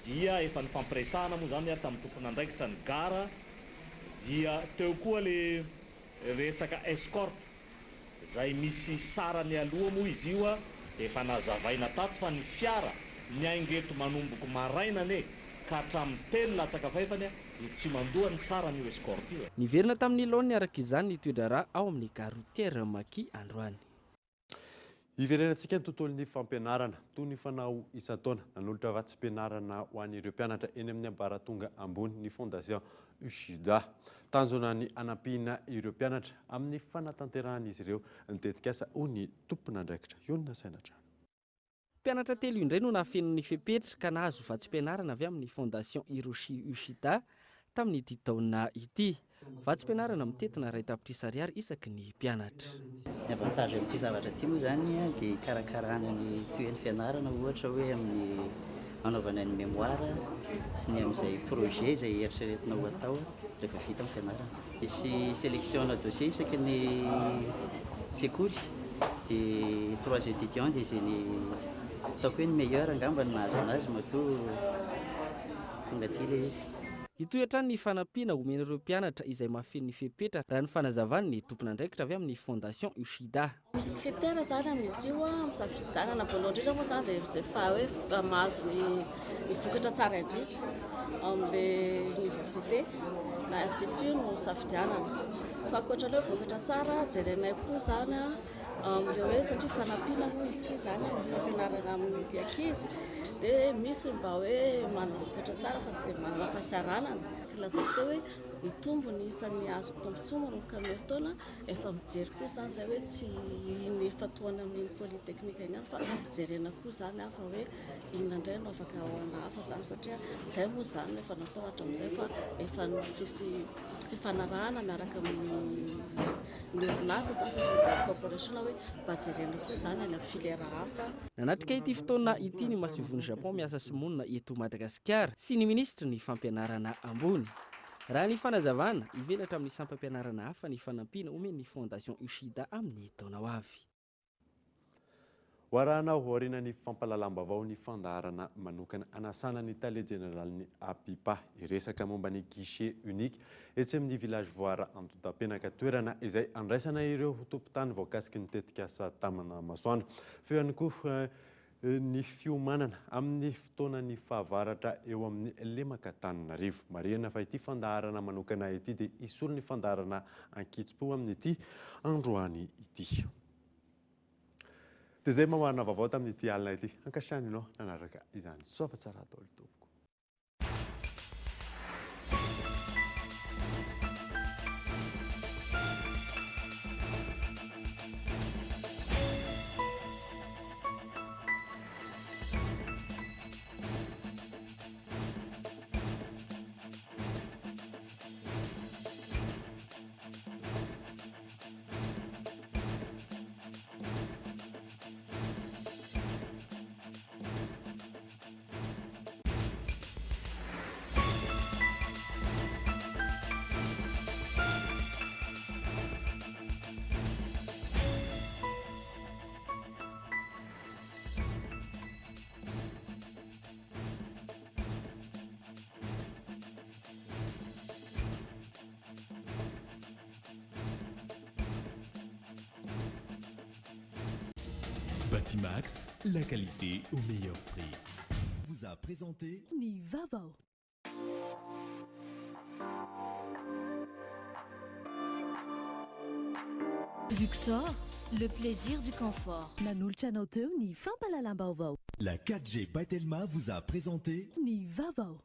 dia efa nifampiresahana moa zany tamin'ny tompon'andraikitra ny gara dia teo koa le resaka escorte zay misy sarany aloha moa izy io dia efa nazavaina tato fa ny fiara miaingeto manomboka marainane ka hatramin'ny telo latsaka faefany dia tsy mandoa ny sarany io escorte io. Niverina tamin'ny laony araka izany ny toedrarà ao amin'ny gare routière Maki androany. Iverenantsika ny tontolon'ny fampianarana toy ny fanao isan-taona nanolotra vatsim-pianarana ho an'ireo mpianatra eny amin'ny ambaratonga ambony ny fondation Ushida. Tanjona ny anampiana ireo mpianatra amin'ny fanatanteran'izy ireo nitetika asa ho ny tompon'andraikitra Iona Sainatrano. Mpianatra telo indray no nafenon'ny fepetra ka nahazo vatsim-pianarana avy amin'ny fondation Hiroshi Ushida tamin'ny ity taona ity. Vatsim-pianarana mitetina ray tapitrisa ariary isaky ny mpianatra. Ny avantage amin'ity zavatra ity moa zany dia karakarana ny toeran'ny fianarana ohatra hoe amin'ny anaovana ny mémoire sy ny amin'izay projet izay eritreretina ho atao rehefa vita amin'ny fianarana. Misy sélection dossier isaky ny sekoly dia 3 étudiants dia izay ny ataoko hoe ny meilleur angamba ny nahazo anazy matoa tonga aty ilay izy. Itoetra ny fanampiana omen'ireo mpianatra izay mahafeno ny fepetra raha ny fanazavany ny tompon'andraikitra avy amin'ny fondation Ushida. Misy critère zany amin'izy io misafidianana voalohany indrindra moa zany dia rehefa hoe mahazo ny vokatra tsara indrindra amin'ilay université na institut no safidianana. Fa ankoatran'ilay vokatra tsara jerenay koa zany amin'ilay hoe satria fanampiana moa izy ity zany ny fampianarana amin'ny ankizy dia misy mba hoe manana vokatra tsara fa tsy dia manana fahasaranana. Lazako teo hoe ny tombony isan'ny azo tombontsoa manomboka amin'ny taona efa mijery koa zany zay hoe tsy ny fatoana amin'ny polytechnique ihany fa jerena koa zany fa hoe inona indray no afaka hoana hafa zany satria zay moa zany efa natao hatramin'izay fa efa fisy fifanarahana miaraka amin'ny orinasa zany sa corporation hoe mba jerena koa zany any amin'ny filière hafa. Nanatrika ity fotoana ity ny masivon'ny Japon miasa sy monina eto Madagasikara sy ny ministra ny fampianarana ambony. Raha ny fanazavana ivelatra amin'ny sampam-pianarana hafa ny fanampiana omen'ny fondation Ushida amin'ny taona ho avy. Warana horina ny fampalalam-bavao ny fandaharana manokana anasana ny tale général Apipa iresaka momba ny guichet unique etsy amin'ny village voara Antotapenaka toerana izay andraisana ireo tompon-tany voakasiky ny tetika asa tamana masoandro. Feo ihany koa ny fiomanana amin'ny fotoanan'ny fahavaratra eo amin'ny Lemakatananarivo. Marihana fa ity fandaharana manokana ity dia isolo ny fandaharana ankitsim-po amin'ity androany ity. Dia zay mamarina vaovao tamin'ity alina ity. Ankasitrany ianao nanaraka izany sofa tsara atao tompoko. Batimax, la qualité au meilleur prix. Vous a présenté Nivavo. Luxor, le plaisir du confort. Nanulchanoto ni fampalalambaovao. La 4G Batelma vous a présenté Nivavo.